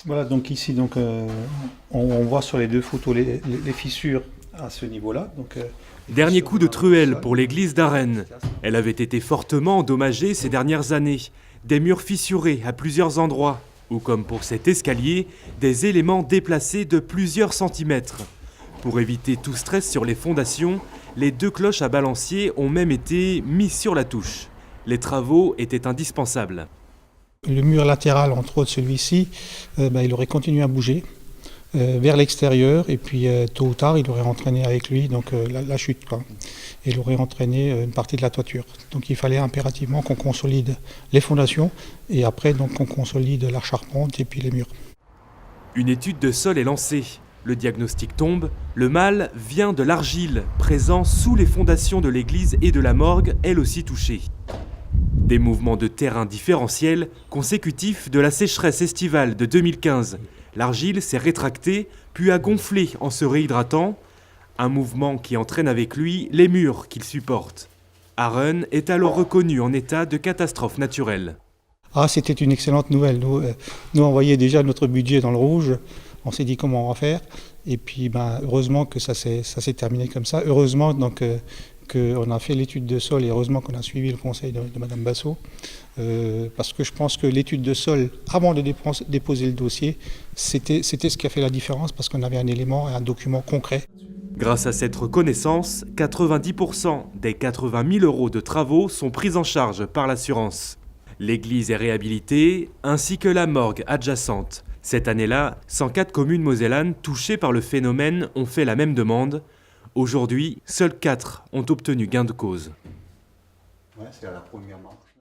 Voilà, donc ici, donc, on voit sur les deux photos les fissures à ce niveau-là. Dernier coup de truelle pour l'église d'Arène. Elle avait été fortement endommagée ces dernières années. Des murs fissurés à plusieurs endroits, ou comme pour cet escalier, des éléments déplacés de plusieurs centimètres. Pour éviter tout stress sur les fondations, les deux cloches à balancier ont même été mises sur la touche. Les travaux étaient indispensables. Le mur latéral, entre autres celui-ci, il aurait continué à bouger vers l'extérieur et puis tôt ou tard il aurait entraîné avec lui la chute, quoi. Et il aurait entraîné une partie de la toiture. Donc il fallait impérativement qu'on consolide les fondations et après donc qu'on consolide la charpente et puis les murs. Une étude de sol est lancée. Le diagnostic tombe, le mal vient de l'argile, présent sous les fondations de l'église et de la morgue, elle aussi touchée. Des mouvements de terrain différentiels, consécutifs de la sécheresse estivale de 2015. L'argile s'est rétractée, puis a gonflé en se réhydratant. Un mouvement qui entraîne avec lui les murs qu'il supporte. Arène est alors reconnu en état de catastrophe naturelle. Ah, c'était une excellente nouvelle. Nous on voyait déjà notre budget dans le rouge. On s'est dit comment on va faire. Et puis heureusement que ça s'est terminé comme ça. Heureusement donc qu'on a fait l'étude de sol et heureusement qu'on a suivi le conseil de Madame Bassot. Parce que je pense que l'étude de sol, avant de déposer le dossier, c'était ce qui a fait la différence parce qu'on avait un élément et un document concret. Grâce à cette reconnaissance, 90% des 80 000 € de travaux sont pris en charge par l'assurance. L'église est réhabilitée, ainsi que la morgue adjacente. Cette année-là, 104 communes mosellanes touchées par le phénomène ont fait la même demande. Aujourd'hui, seules 4 ont obtenu gain de cause. Ouais, c'est la première marque.